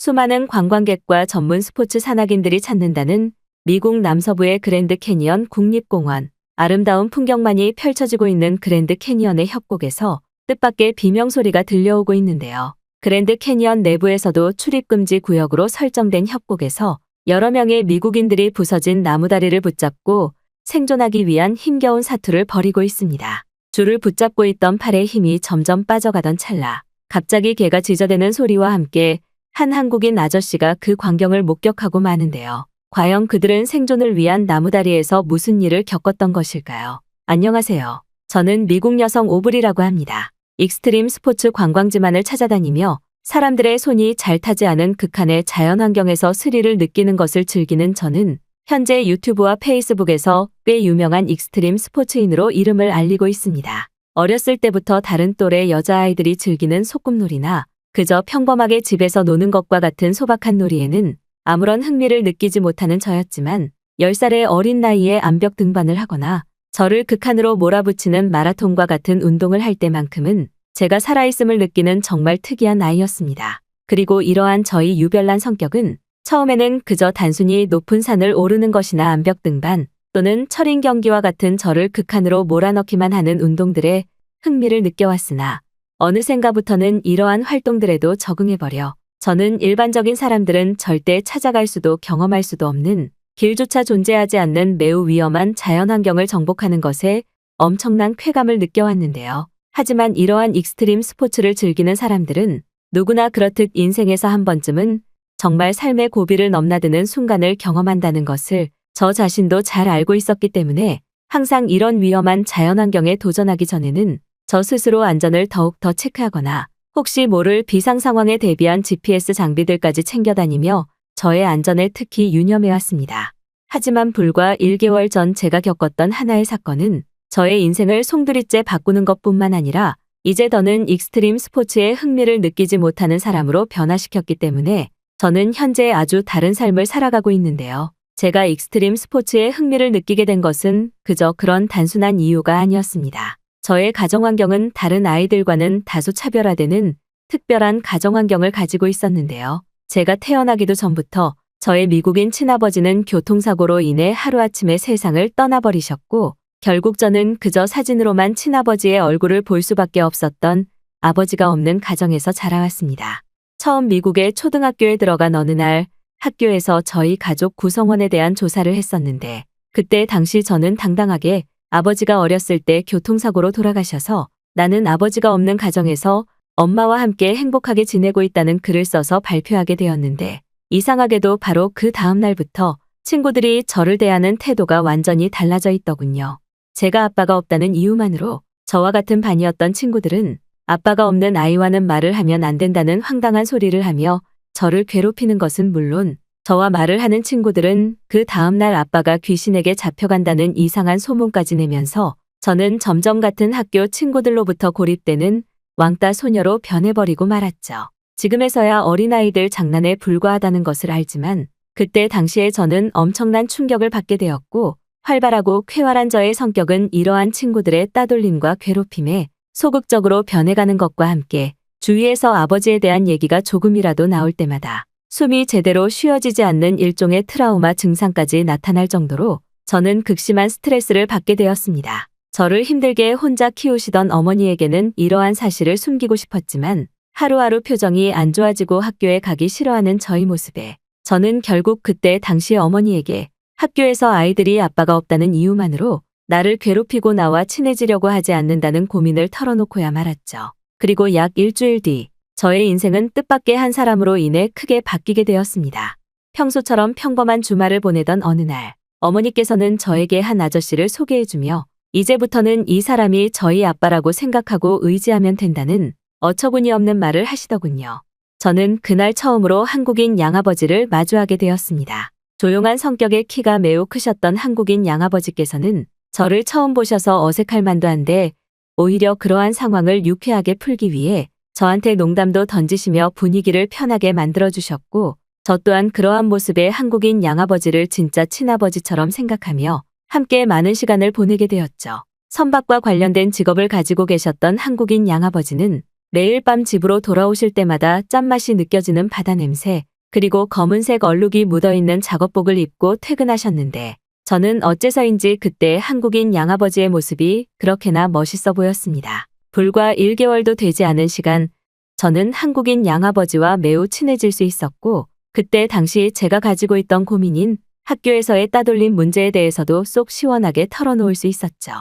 수많은 관광객과 전문 스포츠 산악인들이 찾는다는 미국 남서부의 그랜드 캐니언 국립공원. 아름다운 풍경만이 펼쳐지고 있는 그랜드 캐니언의 협곡에서 뜻밖의 비명소리가 들려오고 있는데요. 그랜드 캐니언 내부에서도 출입금지 구역으로 설정된 협곡에서 여러 명의 미국인들이 부서진 나무다리를 붙잡고 생존하기 위한 힘겨운 사투를 벌이고 있습니다. 줄을 붙잡고 있던 팔의 힘이 점점 빠져가던 찰나 갑자기 개가 짖어대는 소리와 함께 한 한국인 아저씨가 그 광경을 목격하고 마는데요. 과연 그들은 생존을 위한 나무다리에서 무슨 일을 겪었던 것일까요? 안녕하세요. 저는 미국 여성 오브리라고 합니다. 익스트림 스포츠 관광지만을 찾아다니며 사람들의 손이 잘 타지 않은 극한의 자연환경에서 스릴을 느끼는 것을 즐기는 저는 현재 유튜브와 페이스북에서 꽤 유명한 익스트림 스포츠인으로 이름을 알리고 있습니다. 어렸을 때부터 다른 또래 여자아이들이 즐기는 소꿉놀이나 그저 평범하게 집에서 노는 것과 같은 소박한 놀이에는 아무런 흥미를 느끼지 못하는 저였지만 10살의 어린 나이에 암벽 등반을 하거나 저를 극한으로 몰아붙이는 마라톤과 같은 운동을 할 때만큼은 제가 살아있음을 느끼는 정말 특이한 아이였습니다. 그리고 이러한 저희 유별난 성격은 처음에는 그저 단순히 높은 산을 오르는 것이나 암벽 등반 또는 철인 경기와 같은 저를 극한으로 몰아넣기만 하는 운동들에 흥미를 느껴왔으나 어느샌가부터는 이러한 활동들에도 적응해버려 저는 일반적인 사람들은 절대 찾아갈 수도 경험할 수도 없는 길조차 존재하지 않는 매우 위험한 자연환경을 정복하는 것에 엄청난 쾌감을 느껴왔는데요. 하지만 이러한 익스트림 스포츠를 즐기는 사람들은 누구나 그렇듯 인생에서 한 번쯤은 정말 삶의 고비를 넘나드는 순간을 경험한다는 것을 저 자신도 잘 알고 있었기 때문에 항상 이런 위험한 자연환경에 도전하기 전에는 저 스스로 안전을 더욱 더 체크하거나 혹시 모를 비상 상황에 대비한 GPS 장비들까지 챙겨다니며 저의 안전에 특히 유념해왔습니다. 하지만 불과 1개월 전 제가 겪었던 하나의 사건은 저의 인생을 송두리째 바꾸는 것뿐만 아니라 이제 더는 익스트림 스포츠에 흥미를 느끼지 못하는 사람으로 변화시켰기 때문에 저는 현재 아주 다른 삶을 살아가고 있는데요. 제가 익스트림 스포츠에 흥미를 느끼게 된 것은 그저 그런 단순한 이유가 아니었습니다. 저의 가정환경은 다른 아이들과는 다소 차별화되는 특별한 가정환경을 가지고 있었는데요. 제가 태어나기도 전부터 저의 미국인 친아버지는 교통사고로 인해 하루아침에 세상을 떠나버리셨고 결국 저는 그저 사진으로만 친아버지의 얼굴을 볼 수밖에 없었던 아버지가 없는 가정에서 자라왔습니다. 처음 미국의 초등학교에 들어간 어느 날 학교에서 저희 가족 구성원에 대한 조사를 했었는데 그때 당시 저는 당당하게 아버지가 어렸을 때 교통사고로 돌아가셔서 나는 아버지가 없는 가정에서 엄마와 함께 행복하게 지내고 있다는 글을 써서 발표하게 되었는데 이상하게도 바로 그 다음 날부터 친구들이 저를 대하는 태도가 완전히 달라져 있더군요. 제가 아빠가 없다는 이유만으로 저와 같은 반이었던 친구들은 아빠가 없는 아이와는 말을 하면 안 된다는 황당한 소리를 하며 저를 괴롭히는 것은 물론 저와 말을 하는 친구들은 그 다음날 아빠가 귀신에게 잡혀간다는 이상한 소문까지 내면서 저는 점점 같은 학교 친구들로부터 고립되는 왕따 소녀로 변해버리고 말았죠. 지금에서야 어린아이들 장난에 불과하다는 것을 알지만 그때 당시에 저는 엄청난 충격을 받게 되었고 활발하고 쾌활한 저의 성격은 이러한 친구들의 따돌림과 괴롭힘에 소극적으로 변해가는 것과 함께 주위에서 아버지에 대한 얘기가 조금이라도 나올 때마다 숨이 제대로 쉬어지지 않는 일종의 트라우마 증상까지 나타날 정도로 저는 극심한 스트레스를 받게 되었습니다. 저를 힘들게 혼자 키우시던 어머니에게는 이러한 사실을 숨기고 싶었지만 하루하루 표정이 안 좋아지고 학교에 가기 싫어하는 저의 모습에 저는 결국 그때 당시 어머니에게 학교에서 아이들이 아빠가 없다는 이유만으로 나를 괴롭히고 나와 친해지려고 하지 않는다는 고민을 털어놓고야 말았죠. 그리고 약 일주일 뒤 저의 인생은 뜻밖의 한 사람으로 인해 크게 바뀌게 되었습니다. 평소처럼 평범한 주말을 보내던 어느 날 어머니께서는 저에게 한 아저씨를 소개해주며 이제부터는 이 사람이 저희 아빠라고 생각하고 의지하면 된다는 어처구니 없는 말을 하시더군요. 저는 그날 처음으로 한국인 양아버지를 마주하게 되었습니다. 조용한 성격의 키가 매우 크셨던 한국인 양아버지께서는 저를 처음 보셔서 어색할 만도 한데 오히려 그러한 상황을 유쾌하게 풀기 위해 저한테 농담도 던지시며 분위기를 편하게 만들어주셨고 저 또한 그러한 모습의 한국인 양아버지를 진짜 친아버지처럼 생각하며 함께 많은 시간을 보내게 되었죠. 선박과 관련된 직업을 가지고 계셨던 한국인 양아버지는 매일 밤 집으로 돌아오실 때마다 짠맛이 느껴지는 바다 냄새, 그리고 검은색 얼룩이 묻어있는 작업복을 입고 퇴근하셨는데 저는 어째서인지 그때 한국인 양아버지의 모습이 그렇게나 멋있어 보였습니다. 불과 1개월도 되지 않은 시간 저는 한국인 양아버지와 매우 친해질 수 있었고 그때 당시 제가 가지고 있던 고민인 학교에서의 따돌림 문제에 대해서도 쏙 시원하게 털어놓을 수 있었죠.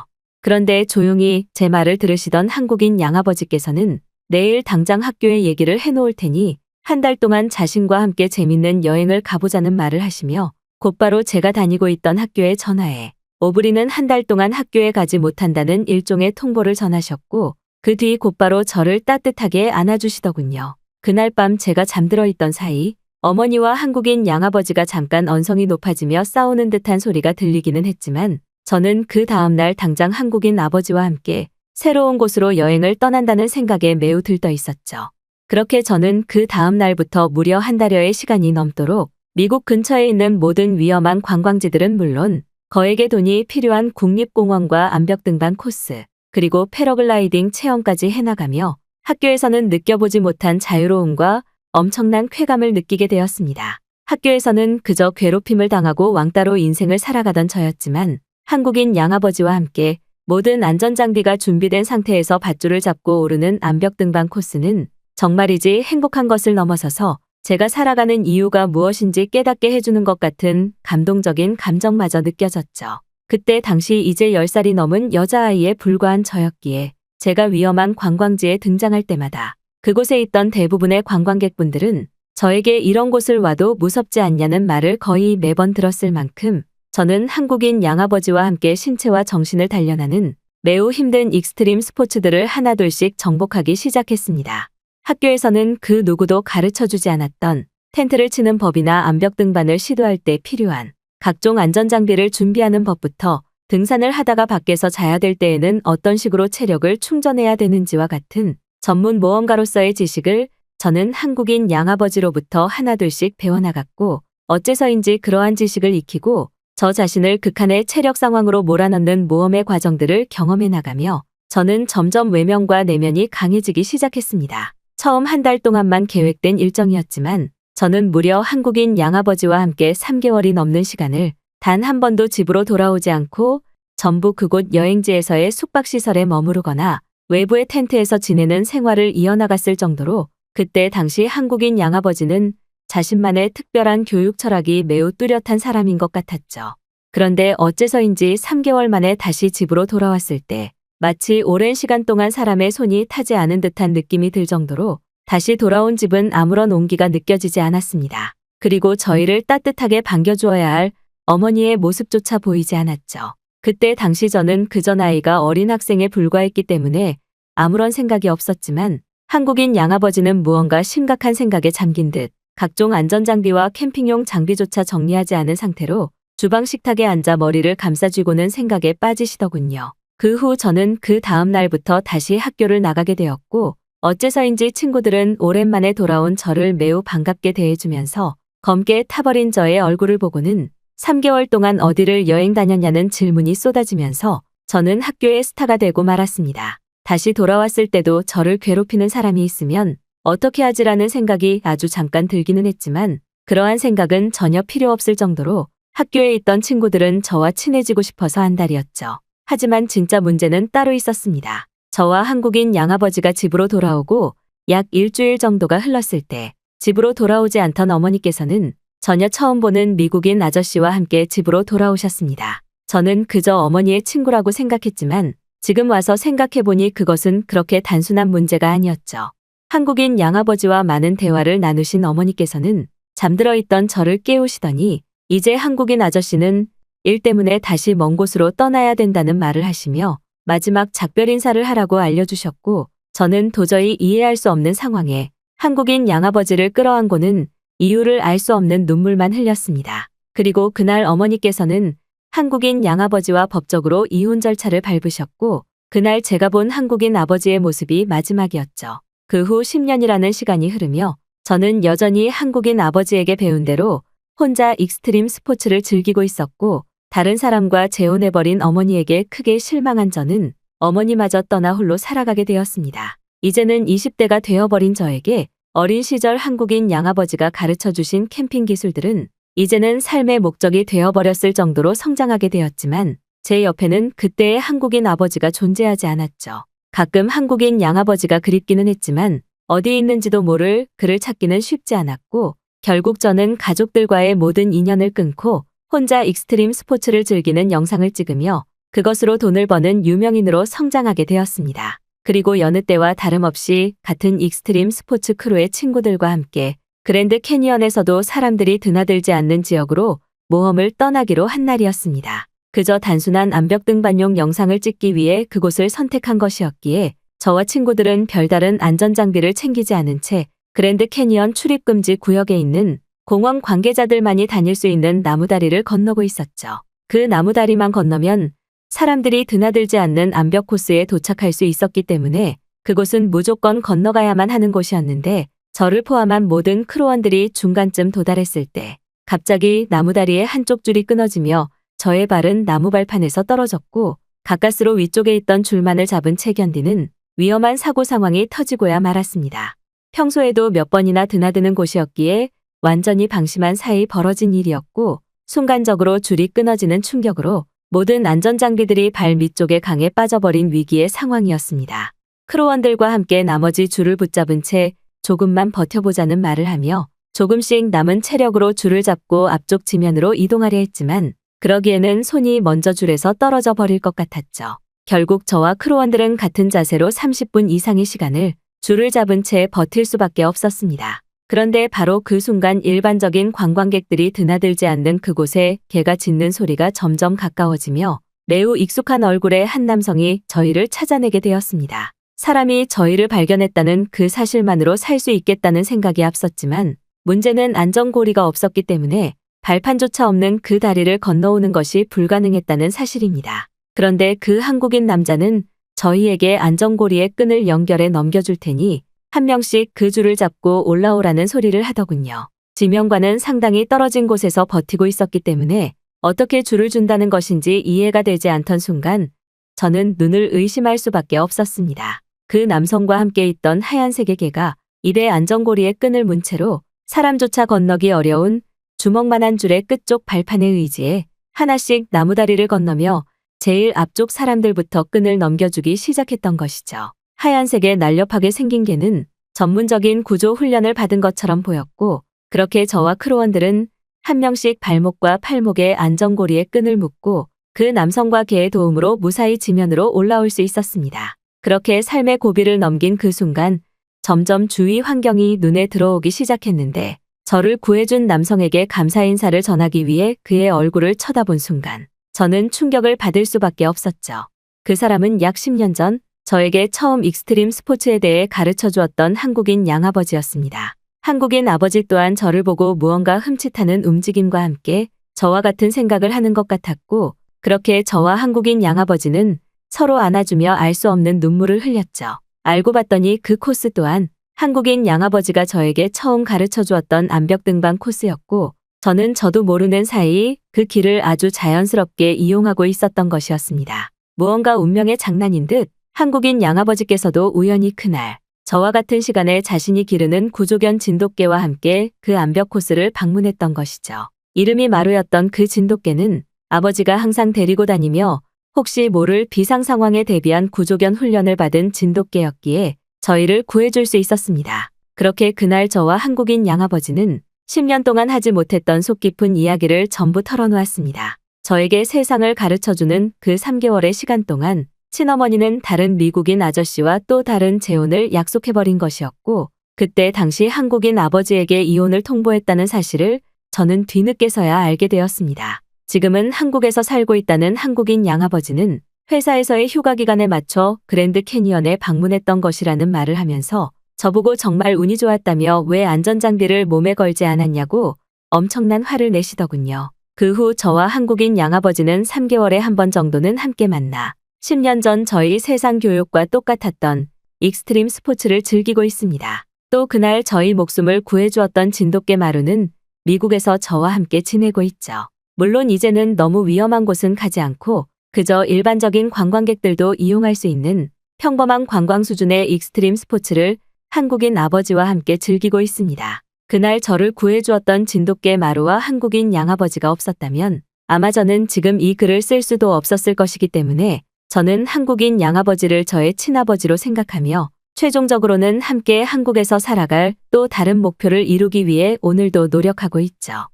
그런데 조용히 제 말을 들으시던 한국인 양아버지께서는 내일 당장 학교에 얘기를 해놓을 테니 한 달 동안 자신과 함께 재밌는 여행을 가보자는 말을 하시며 곧바로 제가 다니고 있던 학교에 전화해 오브리는 한 달 동안 학교에 가지 못한다는 일종의 통보를 전하셨고 그 뒤 곧바로 저를 따뜻하게 안아주시더군요. 그날 밤 제가 잠들어 있던 사이 어머니와 한국인 양아버지가 잠깐 언성이 높아지며 싸우는 듯한 소리가 들리기는 했지만 저는 그 다음날 당장 한국인 아버지와 함께 새로운 곳으로 여행을 떠난다는 생각에 매우 들떠 있었죠. 그렇게 저는 그 다음 날부터 무려 한 달여의 시간이 넘도록 미국 근처에 있는 모든 위험한 관광지들은 물론 거액의 돈이 필요한 국립공원과 암벽 등반 코스, 그리고 패러글라이딩 체험까지 해나가며 학교에서는 느껴보지 못한 자유로움과 엄청난 쾌감을 느끼게 되었습니다. 학교에서는 그저 괴롭힘을 당하고 왕따로 인생을 살아가던 저였지만 한국인 양아버지와 함께 모든 안전장비가 준비된 상태에서 밧줄을 잡고 오르는 암벽 등반 코스는 정말이지 행복한 것을 넘어서서 제가 살아가는 이유가 무엇인지 깨닫게 해주는 것 같은 감동적인 감정마저 느껴졌죠. 그때 당시 이제 10살이 넘은 여자아이에 불과한 저였기에 제가 위험한 관광지에 등장할 때마다 그곳에 있던 대부분의 관광객분들은 저에게 이런 곳을 와도 무섭지 않냐는 말을 거의 매번 들었을 만큼 저는 한국인 양아버지와 함께 신체와 정신을 단련하는 매우 힘든 익스트림 스포츠들을 하나둘씩 정복하기 시작했습니다. 학교에서는 그 누구도 가르쳐주지 않았던 텐트를 치는 법이나 암벽 등반을 시도할 때 필요한 각종 안전장비를 준비하는 법부터 등산을 하다가 밖에서 자야 될 때에는 어떤 식으로 체력을 충전해야 되는지와 같은 전문 모험가로서의 지식을 저는 한국인 양아버지로부터 하나둘씩 배워나갔고 어째서인지 그러한 지식을 익히고 저 자신을 극한의 체력 상황으로 몰아넣는 모험의 과정들을 경험해 나가며 저는 점점 외면과 내면이 강해지기 시작했습니다. 처음 한 달 동안만 계획된 일정이었지만 저는 무려 한국인 양아버지와 함께 3개월이 넘는 시간을 단 한 번도 집으로 돌아오지 않고 전부 그곳 여행지에서의 숙박시설에 머무르거나 외부의 텐트에서 지내는 생활을 이어나갔을 정도로 그때 당시 한국인 양아버지는 자신만의 특별한 교육 철학이 매우 뚜렷한 사람인 것 같았죠. 그런데 어째서인지 3개월 만에 다시 집으로 돌아왔을 때 마치 오랜 시간 동안 사람의 손이 타지 않은 듯한 느낌이 들 정도로 다시 돌아온 집은 아무런 온기가 느껴지지 않았습니다. 그리고 저희를 따뜻하게 반겨주어야 할 어머니의 모습조차 보이지 않았죠. 그때 당시 저는 그저 나이가 어린 학생에 불과했기 때문에 아무런 생각이 없었지만 한국인 양아버지는 무언가 심각한 생각에 잠긴 듯 각종 안전장비와 캠핑용 장비조차 정리하지 않은 상태로 주방 식탁에 앉아 머리를 감싸쥐고는 생각에 빠지시더군요. 그 후 저는 그 다음 날부터 다시 학교를 나가게 되었고 어째서인지 친구들은 오랜만에 돌아온 저를 매우 반갑게 대해주면서 검게 타버린 저의 얼굴을 보고는 3개월 동안 어디를 여행 다녔냐는 질문이 쏟아지면서 저는 학교의 스타가 되고 말았습니다. 다시 돌아왔을 때도 저를 괴롭히는 사람이 있으면 어떻게 하지라는 생각이 아주 잠깐 들기는 했지만 그러한 생각은 전혀 필요 없을 정도로 학교에 있던 친구들은 저와 친해지고 싶어서 한 달이었죠. 하지만 진짜 문제는 따로 있었습니다. 저와 한국인 양아버지가 집으로 돌아오고 약 일주일 정도가 흘렀을 때 집으로 돌아오지 않던 어머니께서는 전혀 처음 보는 미국인 아저씨와 함께 집으로 돌아오셨습니다. 저는 그저 어머니의 친구라고 생각했지만 지금 와서 생각해보니 그것은 그렇게 단순한 문제가 아니었죠. 한국인 양아버지와 많은 대화를 나누신 어머니께서는 잠들어 있던 저를 깨우시더니 이제 한국인 아저씨는 일 때문에 다시 먼 곳으로 떠나야 된다는 말을 하시며 마지막 작별 인사를 하라고 알려주셨고 저는 도저히 이해할 수 없는 상황에 한국인 양아버지를 끌어안고는 이유를 알 수 없는 눈물만 흘렸습니다. 그리고 그날 어머니께서는 한국인 양아버지와 법적으로 이혼 절차를 밟으셨고 그날 제가 본 한국인 아버지의 모습이 마지막이었죠. 그 후 10년이라는 시간이 흐르며 저는 여전히 한국인 아버지에게 배운 대로 혼자 익스트림 스포츠를 즐기고 있었고 다른 사람과 재혼해버린 어머니에게 크게 실망한 저는 어머니마저 떠나 홀로 살아가게 되었습니다. 이제는 20대가 되어버린 저에게 어린 시절 한국인 양아버지가 가르쳐 주신 캠핑 기술들은 이제는 삶의 목적이 되어버렸을 정도로 성장하게 되었지만 제 옆에는 그때의 한국인 아버지가 존재하지 않았죠. 가끔 한국인 양아버지가 그립기는 했지만 어디 있는지도 모를 그를 찾기는 쉽지 않았고 결국 저는 가족들과의 모든 인연을 끊고 혼자 익스트림 스포츠를 즐기는 영상을 찍으며 그것으로 돈을 버는 유명인으로 성장하게 되었습니다. 그리고 여느 때와 다름없이 같은 익스트림 스포츠 크루의 친구들과 함께 그랜드 캐니언에서도 사람들이 드나들지 않는 지역으로 모험을 떠나기로 한 날이었습니다. 그저 단순한 암벽 등반용 영상을 찍기 위해 그곳을 선택한 것이었기에 저와 친구들은 별다른 안전장비를 챙기지 않은 채 그랜드 캐니언 출입금지 구역에 있는 공원 관계자들만이 다닐 수 있는 나무다리를 건너고 있었죠. 그 나무다리만 건너면 사람들이 드나들지 않는 암벽 코스에 도착할 수 있었기 때문에 그곳은 무조건 건너가야만 하는 곳이었는데 저를 포함한 모든 크루원들이 중간쯤 도달했을 때 갑자기 나무다리의 한쪽 줄이 끊어지며 저의 발은 나무 발판에서 떨어졌고 가까스로 위쪽에 있던 줄만을 잡은 채 견디는 위험한 사고 상황이 터지고야 말았습니다. 평소에도 몇 번이나 드나드는 곳이었기에 완전히 방심한 사이 벌어진 일이었고 순간적으로 줄이 끊어지는 충격으로 모든 안전장비들이 발 밑쪽에 강에 빠져버린 위기의 상황이었습니다. 크루원들과 함께 나머지 줄을 붙잡은 채 조금만 버텨보자는 말을 하며 조금씩 남은 체력으로 줄을 잡고 앞쪽 지면으로 이동하려 했지만 그러기에는 손이 먼저 줄에서 떨어져 버릴 것 같았죠. 결국 저와 크루원들은 같은 자세로 30분 이상의 시간을 줄을 잡은 채 버틸 수밖에 없었습니다. 그런데 바로 그 순간 일반적인 관광객들이 드나들지 않는 그곳에 개가 짖는 소리가 점점 가까워지며 매우 익숙한 얼굴의 한 남성이 저희를 찾아내게 되었습니다. 사람이 저희를 발견했다는 그 사실만으로 살 수 있겠다는 생각이 앞섰지만 문제는 안전고리가 없었기 때문에 발판조차 없는 그 다리를 건너오는 것이 불가능했다는 사실입니다. 그런데 그 한국인 남자는 저희에게 안전고리의 끈을 연결해 넘겨줄 테니 한 명씩 그 줄을 잡고 올라오라는 소리를 하더군요. 지면과는 상당히 떨어진 곳에서 버티고 있었기 때문에 어떻게 줄을 준다는 것인지 이해가 되지 않던 순간 저는 눈을 의심할 수밖에 없었습니다. 그 남성과 함께 있던 하얀색의 개가 입에 안전고리의 끈을 문 채로 사람조차 건너기 어려운 주먹만한 줄의 끝쪽 발판에 의지해 하나씩 나무다리를 건너며 제일 앞쪽 사람들부터 끈을 넘겨주기 시작했던 것이죠. 하얀색의 날렵하게 생긴 개는 전문적인 구조 훈련을 받은 것처럼 보였고 그렇게 저와 크루원들은 한 명씩 발목과 팔목에 안전고리에 끈을 묶고 그 남성과 개의 도움으로 무사히 지면으로 올라올 수 있었습니다. 그렇게 삶의 고비를 넘긴 그 순간 점점 주위 환경이 눈에 들어오기 시작했는데 저를 구해준 남성에게 감사 인사를 전하기 위해 그의 얼굴을 쳐다본 순간 저는 충격을 받을 수밖에 없었죠. 그 사람은 약 10년 전 저에게 처음 익스트림 스포츠에 대해 가르쳐 주었던 한국인 양아버지였습니다. 한국인 아버지 또한 저를 보고 무언가 흠칫하는 움직임과 함께 저와 같은 생각을 하는 것 같았고 그렇게 저와 한국인 양아버지는 서로 안아주며 알 수 없는 눈물을 흘렸죠. 알고 봤더니 그 코스 또한 한국인 양아버지가 저에게 처음 가르쳐 주었던 암벽 등반 코스였고 저는 저도 모르는 사이 그 길을 아주 자연스럽게 이용하고 있었던 것이었습니다. 무언가 운명의 장난인 듯 한국인 양아버지께서도 우연히 그날 저와 같은 시간에 자신이 기르는 구조견 진돗개와 함께 그 암벽 코스를 방문했던 것이죠. 이름이 마루였던 그 진돗개는 아버지가 항상 데리고 다니며 혹시 모를 비상 상황에 대비한 구조견 훈련을 받은 진돗개였기에 저희를 구해줄 수 있었습니다. 그렇게 그날 저와 한국인 양아버지는 10년 동안 하지 못했던 속 깊은 이야기를 전부 털어놓았습니다. 저에게 세상을 가르쳐주는 그 3개월의 시간 동안 친어머니는 다른 미국인 아저씨와 또 다른 재혼을 약속해버린 것이었고 그때 당시 한국인 아버지에게 이혼을 통보했다는 사실을 저는 뒤늦게서야 알게 되었습니다. 지금은 한국에서 살고 있다는 한국인 양아버지는 회사에서의 휴가 기간에 맞춰 그랜드 캐니언에 방문했던 것이라는 말을 하면서 저보고 정말 운이 좋았다며 왜 안전장비를 몸에 걸지 않았냐고 엄청난 화를 내시더군요. 그 후 저와 한국인 양아버지는 3개월에 한 번 정도는 함께 만나 10년 전 저희 세상 교육과 똑같았던 익스트림 스포츠를 즐기고 있습니다. 또 그날 저희 목숨을 구해주었던 진돗개 마루는 미국에서 저와 함께 지내고 있죠. 물론 이제는 너무 위험한 곳은 가지 않고 그저 일반적인 관광객들도 이용할 수 있는 평범한 관광 수준의 익스트림 스포츠를 한국인 아버지와 함께 즐기고 있습니다. 그날 저를 구해주었던 진돗개 마루와 한국인 양아버지가 없었다면 아마 저는 지금 이 글을 쓸 수도 없었을 것이기 때문에 저는 한국인 양아버지를 저의 친아버지로 생각하며 최종적으로는 함께 한국에서 살아갈 또 다른 목표를 이루기 위해 오늘도 노력하고 있죠.